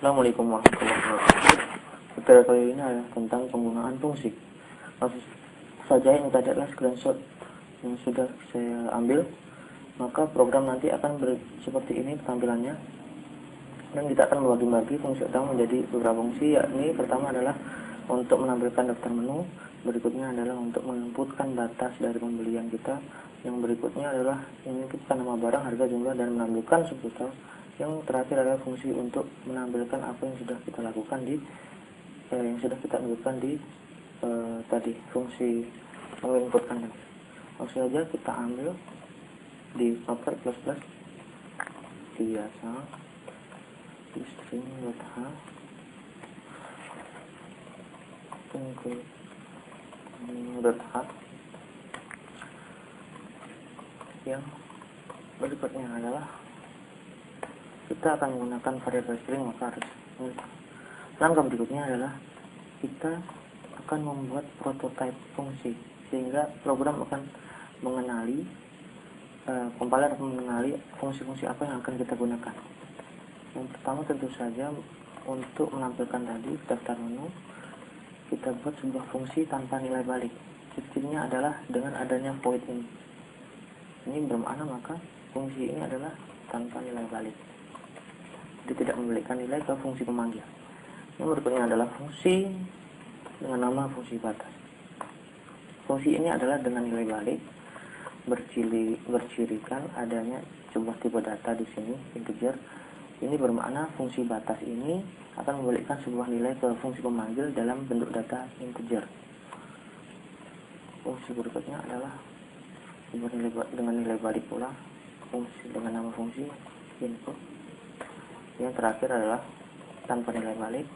Assalamualaikum warahmatullahi wabarakatuh. Tutorial kali ini adalah tentang penggunaan fungsi. Langsung saja yang tadi adalah screenshot yang sudah saya ambil. Maka program nanti akan seperti ini tampilannya. Dan kita akan membagi-bagi fungsi utama menjadi beberapa fungsi, yakni pertama adalah untuk menampilkan daftar menu, berikutnya adalah untuk menginputkan batas dari pembelian kita, yang berikutnya adalah menginputkan nama barang, harga, jumlah, dan menampilkan subtotal. Yang terakhir adalah fungsi untuk menampilkan apa yang sudah kita lakukan di tadi fungsi menginputkan. Langsung saja kita ambil di Notepad++ biasa di string.h yang berikutnya adalah kita akan menggunakan variabel string, maka harus langkah berikutnya adalah kita akan membuat prototype fungsi, sehingga program akan mengenali compiler akan mengenali fungsi-fungsi apa yang akan kita gunakan. Yang pertama tentu saja untuk menampilkan tadi daftar menu, kita buat sebuah fungsi tanpa nilai balik. Cirinya adalah dengan adanya void ini. Ini bermakna maka fungsi ini adalah tanpa nilai balik. Dia tidak memberikan nilai ke fungsi pemanggil. Yang berikutnya adalah fungsi dengan nama fungsi batas. Fungsi ini adalah dengan nilai balik, bercirikan adanya sebuah tipe data di sini, integer. Ini bermakna fungsi batas ini akan memberikan sebuah nilai ke fungsi pemanggil dalam bentuk data integer. Fungsi berikutnya adalah dengan nilai balik pula, fungsi dengan nama fungsi input. Yang terakhir adalah tanpa nilai balik,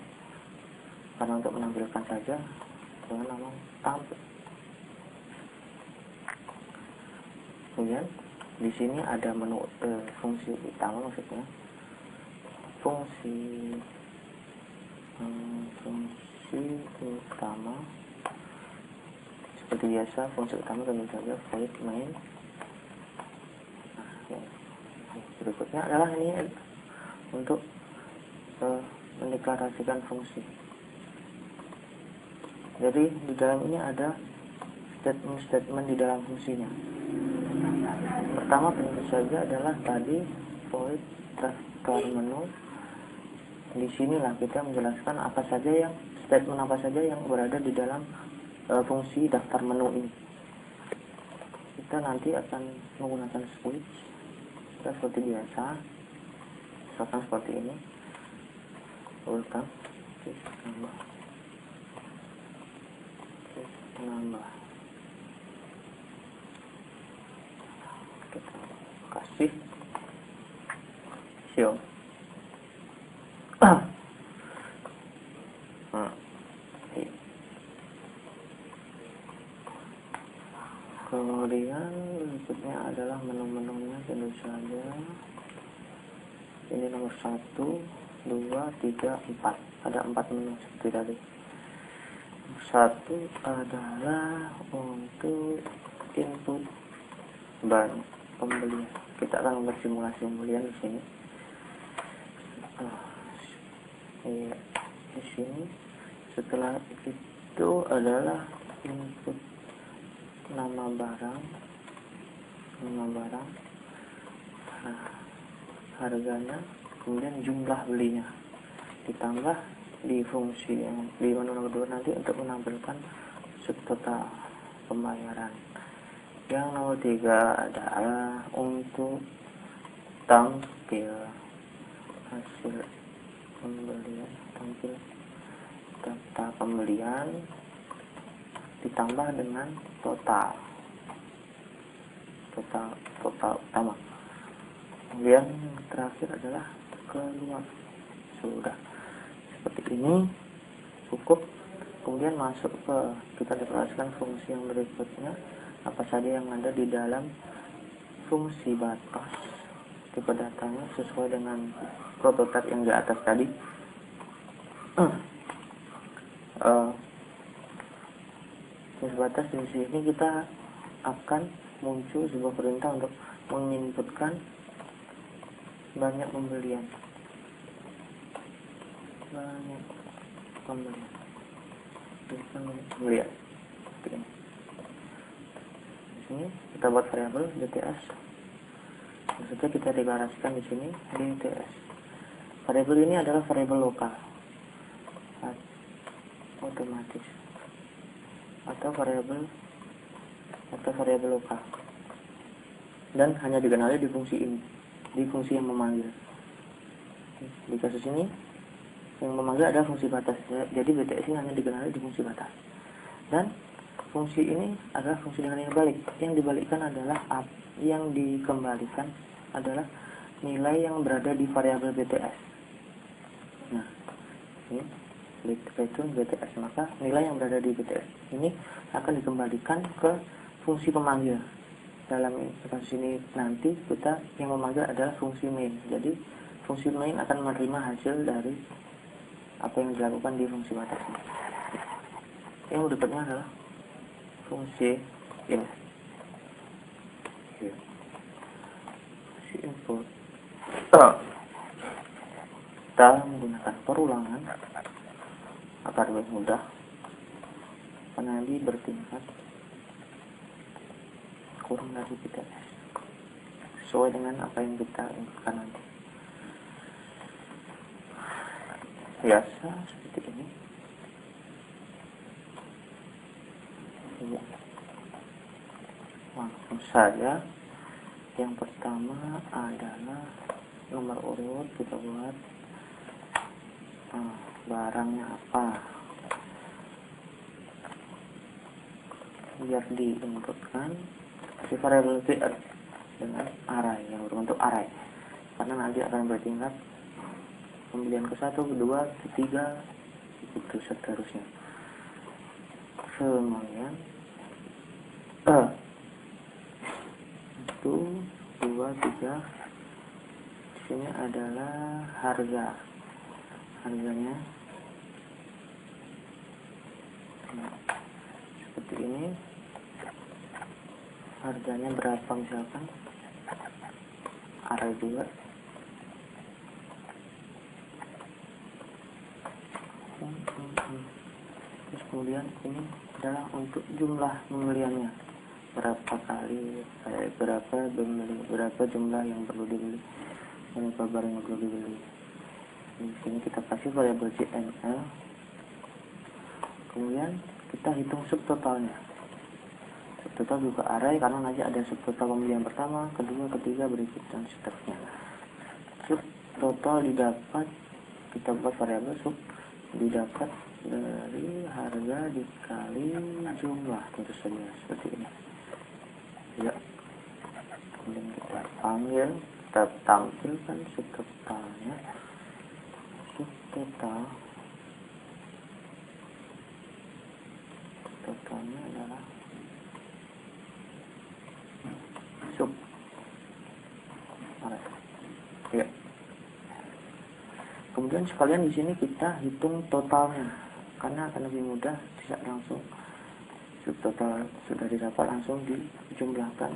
karena untuk menampilkan saja dengan nama tampil. Kemudian di sini ada menu fungsi utama, maksudnya fungsi utama seperti biasa. Fungsi utama tentu saja void main. Berikutnya adalah ini untuk mendeklarasikan fungsi. Jadi di dalam ini ada statement di dalam fungsinya. Pertama tentu saja adalah tadi void daftar menu. Di sinilah kita menjelaskan apa saja yang statement apa saja yang berada di dalam fungsi daftar menu ini. Kita nanti akan menggunakan switch. Kita seperti biasa, misalkan seperti ini. Welcome. Nambah. Kita kasih show. Kemudian berikutnya adalah menu-menunya, tentu saja ini nomor 1, 2, 3, 4. Ada 4 menu seperti tadi. Satu adalah untuk input barang pembelian. Kita akan membuat simulasi pembelian di sini. Di sini. Setelah itu adalah input nama barang, harganya, kemudian jumlah belinya, ditambah di fungsi yang di menu nomor 2 nanti untuk menampilkan subtotal pembayaran. Yang nomor 3 adalah untuk tampil hasil pembelian, tampil data pembelian ditambah dengan total utama. Kemudian terakhir adalah keluar. Sudah seperti ini cukup. Kemudian masuk ke kita deklarasikan fungsi yang berikutnya, apa saja yang ada di dalam fungsi batas. Tipe datanya sesuai dengan prototipe yang di atas tadi. Fungsi batas di sini kita akan muncul sebuah perintah untuk menginputkan banyak pembelian. banyak pembelian. Di sini kita buat variabel BTS. Maksudnya kita deklarasikan di sini BTS. Variabel ini adalah variabel lokal, otomatis, atau variabel lokal, dan hanya dikenali di fungsi ini, di fungsi yang memanggil. Di kasus ini yang memanggil adalah fungsi batas, jadi BTS ini hanya dikenali di fungsi batas. Dan fungsi ini adalah fungsi dengan nilai balik. Yang dibalikkan adalah yang dikembalikan adalah nilai yang berada di variabel BTS. Nah, ini return BTS, maka nilai yang berada di BTS ini akan dikembalikan ke fungsi pemanggil. Dalam kasus ini nanti kita yang memanggil adalah fungsi main. Jadi fungsi main akan menerima hasil dari apa yang dilakukan di fungsi batas ini. Yang berikutnya adalah fungsi in. Fungsi input. Kita menggunakan perulangan agar lebih mudah, karena ini bertingkat kurang dari BTS sesuai dengan apa yang kita inginkan nanti. Biasa seperti ini. Langsung saja. Yang pertama adalah nomor urut, kita buat barangnya apa, biar diinputkan di variabel PR dengan array yang berbentuk array, karena nanti akan bertingkat pembelian ke-1, ke-2, ke-3, itu seterusnya. Kemudian 1, 2, 3. Di sini adalah harganya. Nah, seperti ini. Harganya berapa misalkan? Array juga. Terus kemudian ini adalah untuk jumlah pembeliannya, berapa kali, berapa jumlah yang perlu dibeli, berapa barang yang perlu dibeli. Di sini kita kasih variabel CNL. Kemudian kita hitung subtotalnya. Subtotal juga array, karena nanti ada subtotal pembelian pertama, kedua, ketiga, berikut dan seterusnya. Subtotal didapat, kita buat variabel sub, didapat dari harga dikali jumlah, tentu saja seperti ini. Ya, kemudian kita panggil, kita tampilkan subtotalnya. Totalnya adalah sub. Ya. Kemudian sekalian di sini kita hitung totalnya, karena akan lebih mudah, tidak langsung subtotal sudah didapat langsung dijumlahkan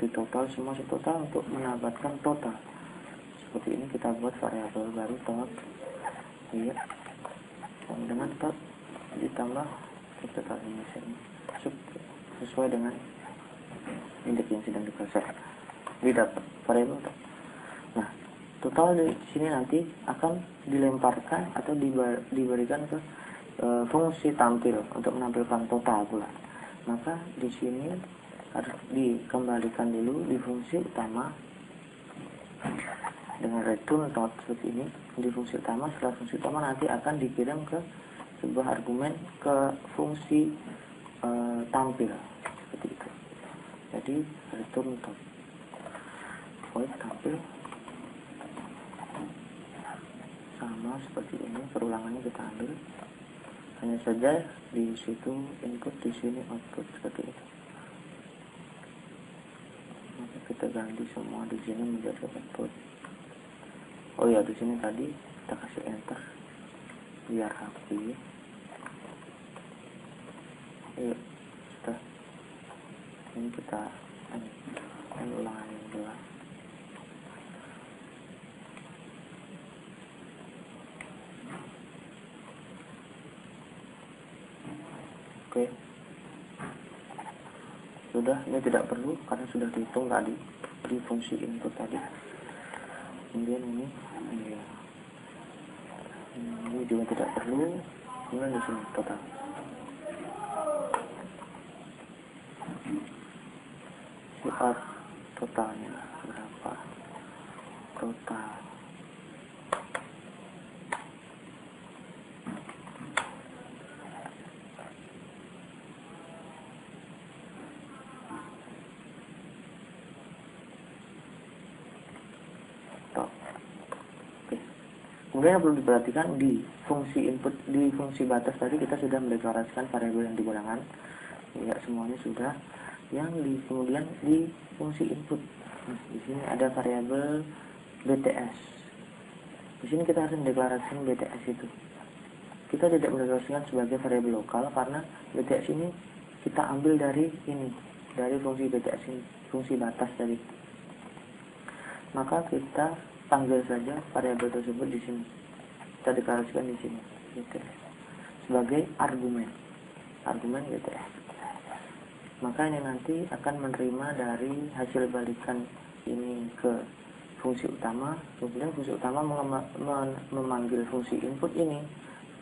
di total, semua subtotal untuk menambahkan total. Seperti ini kita buat variabel baru tot. Iya. Dan dengan tot ditambah subtotal ini sesuai dengan indeks yang sedang diproses. Didapat variabel tot. Nah, total di sini nanti akan dilemparkan atau diberikan ke fungsi tampil untuk menampilkan total pula. Maka di sini harus dikembalikan dulu di fungsi utama dengan return tot seperti ini. Di fungsi utama, setelah fungsi utama nanti akan dikirim ke sebuah argumen ke fungsi tampil seperti itu. Jadi return tot void tampil sama seperti ini, perulangannya kita ambil. Hanya saja di situ input, di sini output seperti itu. Maka kita ganti semua di sini menjadi output. Oh ya, di sini tadi kita kasih enter biar rapi. Ayo, sudah. Ini kita ulangan dulu. Oke, sudah, ini tidak perlu karena sudah dihitung tadi di fungsi input tadi. Kemudian ini ya, ini juga tidak perlu. Kemudian di sini total. Sifat totalnya berapa? Total. Kemudian yang perlu diperhatikan di fungsi input, di fungsi batas tadi kita sudah mendeklarasikan variabel yang digunakan, ya semuanya sudah. Yang kemudian di fungsi input, di sini ada variabel BTS. Di sini kita harus mendeklarasikan BTS itu. Kita tidak mendeklarasikan sebagai variabel lokal karena BTS ini kita ambil dari ini, dari fungsi BTS ini, fungsi batas tadi. Maka kita panggil saja variabel tersebut di sini, kita deklarasikan di sini BTS sebagai argumen BTS. Maka ini nanti akan menerima dari hasil balikan ini ke fungsi utama. Kemudian fungsi utama memanggil fungsi input ini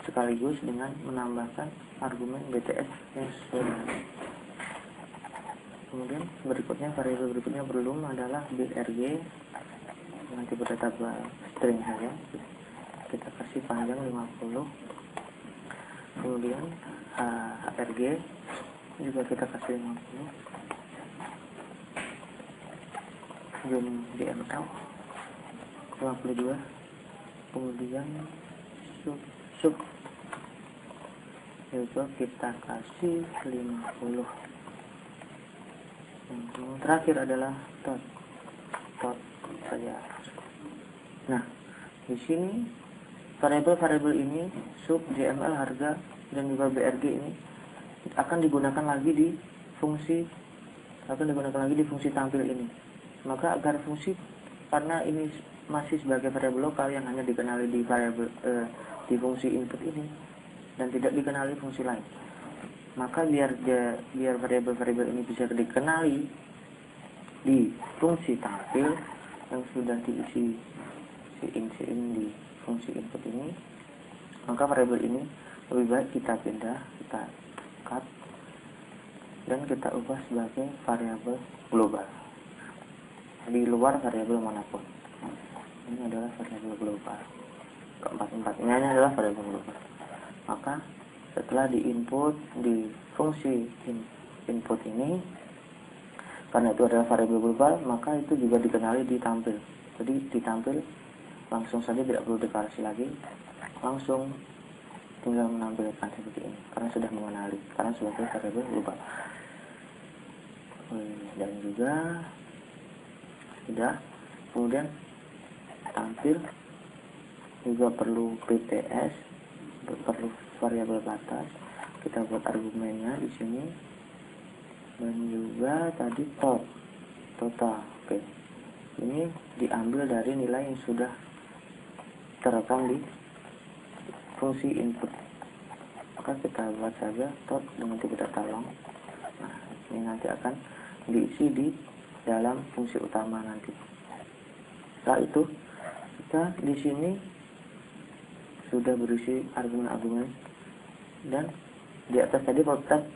sekaligus dengan menambahkan argumen BTS yang sesuai dengan. Kemudian berikutnya, variabel berikutnya belum adalah BRG. Nanti berdata string saja, kita kasih panjang 50. Kemudian HRG juga kita kasih 50. Zoom DML 52. Kemudian sub juga kita kasih 50. Yang terakhir adalah tot saja. Nah, di sini variabel-variabel ini sub, JML, harga, dan juga BRG ini akan digunakan lagi di fungsi tampil ini. Maka agar fungsi, karena ini masih sebagai variabel lokal yang hanya dikenali di variabel di fungsi input ini dan tidak dikenali fungsi lain. Maka biar variabel-variabel ini bisa dikenali di fungsi tampil yang sudah diisi in di fungsi input ini, maka variabel ini lebih baik kita pindah, kita cut, dan kita ubah sebagai variabel global di luar variabel manapun. Ini adalah variabel global. Keempat-empatnya ini adalah variabel global. Maka setelah di input di fungsi input ini, karena itu adalah variabel global, maka itu juga dikenali di tampil. Jadi di tampil langsung saja, tidak perlu deklarasi lagi, langsung tinggal menampilkan seperti ini karena sudah mengenali, karena sebagai variabel global. Dan juga sudah, kemudian tampil juga perlu BTS, perlu variabel batas, kita buat argumennya di sini, dan juga tadi total. Oke, ini diambil dari nilai yang sudah terekam di fungsi input. Maka kita buat saja tot dengan tidak tolong. Nah, ini nanti akan diisi di dalam fungsi utama nanti. Setelah itu kita di sini sudah berisi argumen-argumen, dan di atas tadi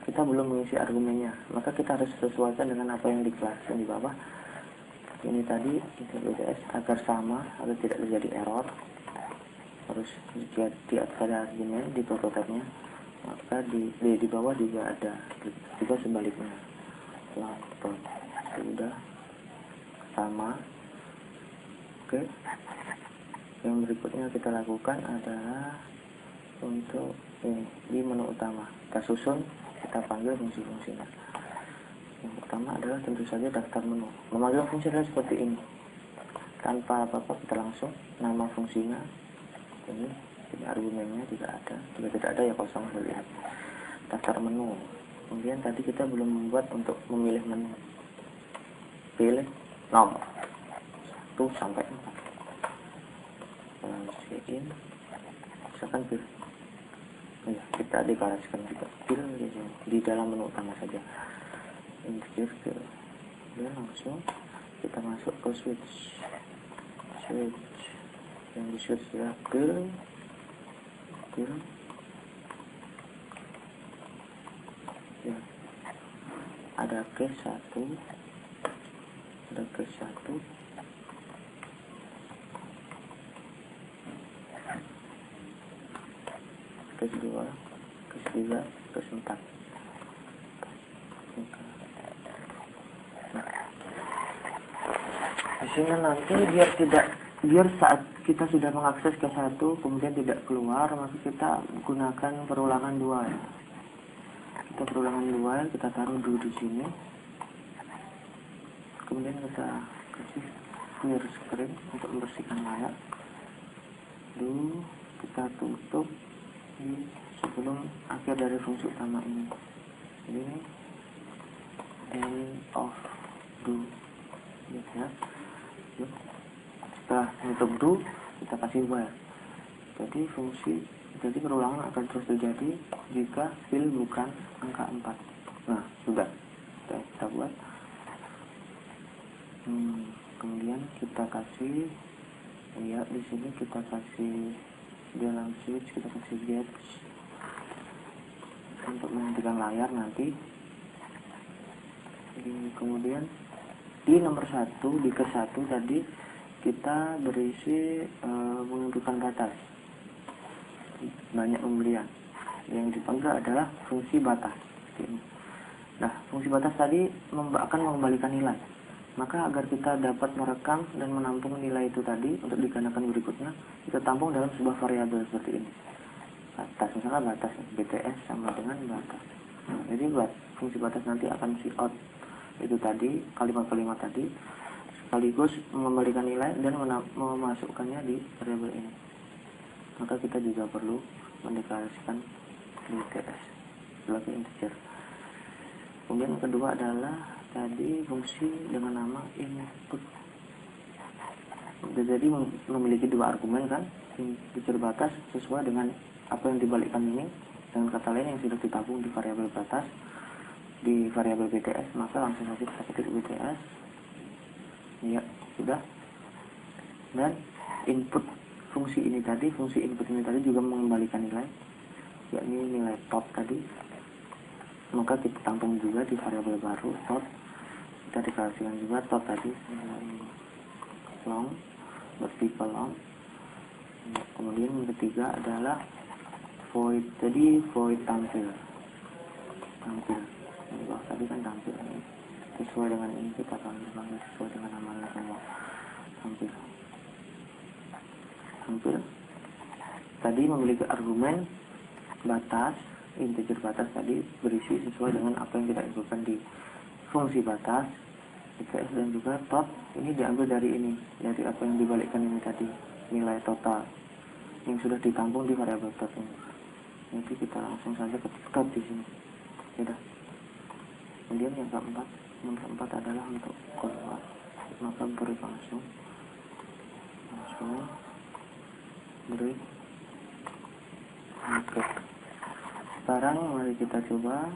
kita belum mengisi argumennya, maka kita harus sesuaikan dengan apa yang dikelaskan di bawah. Ini tadi BTS agar sama, agar tidak terjadi error, harus di atas ada argumen di prototipe-nya, maka di bawah juga ada, juga sebaliknya. Sudah sama. Oke, yang berikutnya kita lakukan adalah untuk ini di menu utama, kita susun, kita panggil fungsi-fungsinya. Yang pertama adalah tentu saja daftar menu. Memanggil fungsi adalah seperti ini, tanpa apa-apa, kita langsung nama fungsinya ini argumennya tidak ada, jika tidak ada ya kosong seperti ini. Daftar menu. Kemudian tadi kita belum membuat untuk memilih menu, pilih nomor 1 sampai 4, in, misalkan pilih Ya, kita deklarasikan juga fill di dalam menu utama saja, integer fill, dan langsung kita masuk ke switch yang di switch ya, fill ya, ada case 1, ada case 1, case 2, case 3, case 4. Nah, di sini nanti biar saat kita sudah mengakses ke 1 kemudian tidak keluar, maka kita gunakan perulangan 2 ya. Kita perulangan 2, kita taruh dulu di sini. Kemudian kita kasih clear screen untuk membersihkan layar. Dulu kita tutup sebelum akhir dari fungsi utama ini. Ini end of do ya. Setelah menutup do, kita kasih while. Jadi perulangan akan terus terjadi jika fill bukan angka 4. Nah, sudah kita buat. Kemudian kita kasih ya, di sini kita kasih dalam switch, kita kasih get untuk menghentikan layar nanti. Kemudian di nomor 1, di ke 1 tadi kita berisi menentukan batas banyak pembelian. Yang dipanggil adalah fungsi batas. Nah, fungsi batas tadi akan mengembalikan nilai. Maka agar kita dapat merekam dan menampung nilai itu tadi untuk digandakan berikutnya, kita tampung dalam sebuah variabel seperti ini. Batas, misalnya batas BTS sama dengan batas. Nah, jadi fungsi batas nanti akan out itu tadi, kalimat-kalimat tadi, sekaligus mengembalikan nilai dan memasukkannya di variabel ini. Maka kita juga perlu mendeklarasikan BTS sebagai integer. Kemudian yang kedua adalah tadi fungsi dengan nama input. Jadi memiliki 2 argumen kan, integer batas sesuai dengan apa yang dibalikkan ini, dengan kata lain yang sudah ditabung di variabel batas di variabel BTS, maka langsung saja kita ketik BTS ya, sudah. Dan input fungsi input ini tadi juga mengembalikan nilai, yakni nilai top tadi, maka kita tampung juga di variabel baru top. Kita deklarasikan juga top tadi long, vertical long. Kemudian yang ketiga adalah void, jadi void tampil tadi kan tampil sesuai dengan ini, kita akan sesuai dengan nama semua tampil tadi memiliki argumen batas, integer batas tadi berisi sesuai dengan apa yang kita inputkan di fungsi batas BTS, dan juga top ini diambil dari ini, dari apa yang dibalikkan ini tadi, nilai total yang sudah ditampung di variabel top ini. Jadi kita langsung saja ketik top di sini. Sudah. Kemudian yang keempat adalah untuk keluar, maka beri langsung beri oke. Sekarang mari kita coba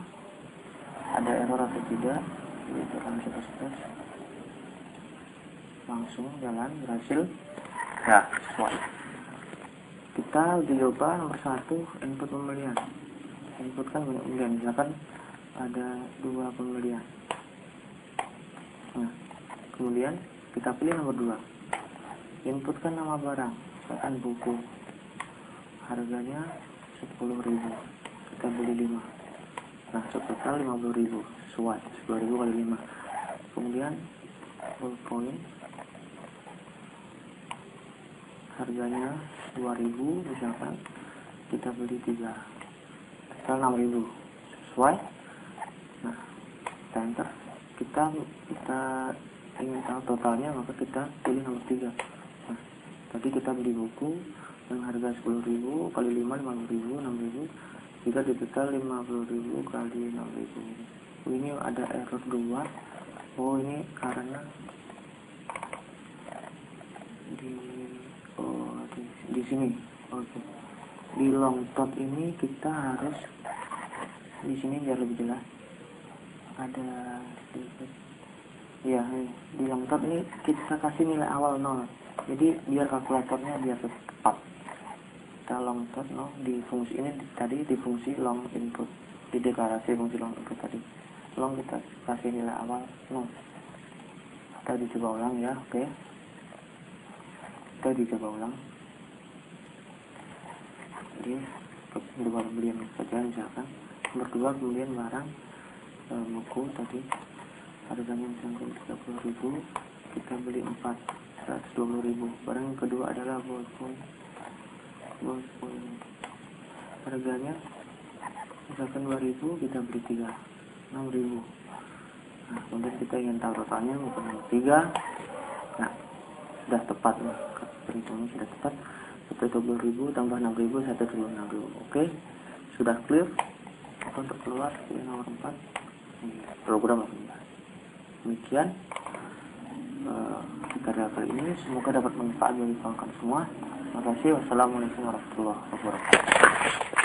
ada error atau tidak. Itu langsung tes, langsung jalan, berhasil ya, sesuai. Kita coba nomor 1, input pembelian. Input kan banyak pembelian, misalkan ada 2 pembelian. Nah, kemudian kita pilih nomor 2, inputkan nama barang, misalkan buku, harganya 10.000, kita beli 5. Nah, total 50.000, sesuai 10.000 kali 5. Kemudian full point, harganya 2.000 misalkan, kita beli 3, total 6.000, sesuai. Nah, kita enter. Kita ingin tahu totalnya, maka kita pilih nomor 3. Nah, tadi kita beli buku dengan harga 10.000 kali 5, 50.000, 6.000, jika di total 50.000 kali 6.000. Ini ada error 2. Oh, ini karena di sini. Oke. di long tot ini kita harus di sini biar lebih jelas ada sedikit ya, di long tot ini kita kasih nilai awal 0, jadi biar kalkulatornya biar tepat. Kita long tot 0 di fungsi ini tadi, di fungsi long input, di deklarasi fungsi long input tadi long kita kasih nilai awal 0. Kita dicoba ulang ya. Oke, kita dicoba ulang. Jadi kedua pembelian saja misalkan, nomor 2 pembelian barang buku tadi harganya misalkan 30.000, kita beli 120.000. Barang yang kedua adalah ballpoint harganya misalkan 2.000, kita beli 6.000. Nah, kemudian kita ingin tahu totalnya bukan 3. Nah, sudah tepat nih, perhitungannya sudah tepat. 120.000 tambah 6.000, 126.000. Oke, sudah clear. Untuk keluar nomor 4 program apa? Demikian tutorial kali ini, semoga dapat manfaat bagi kalian semua. Terima kasih. Wassalamualaikum warahmatullahi wabarakatuh.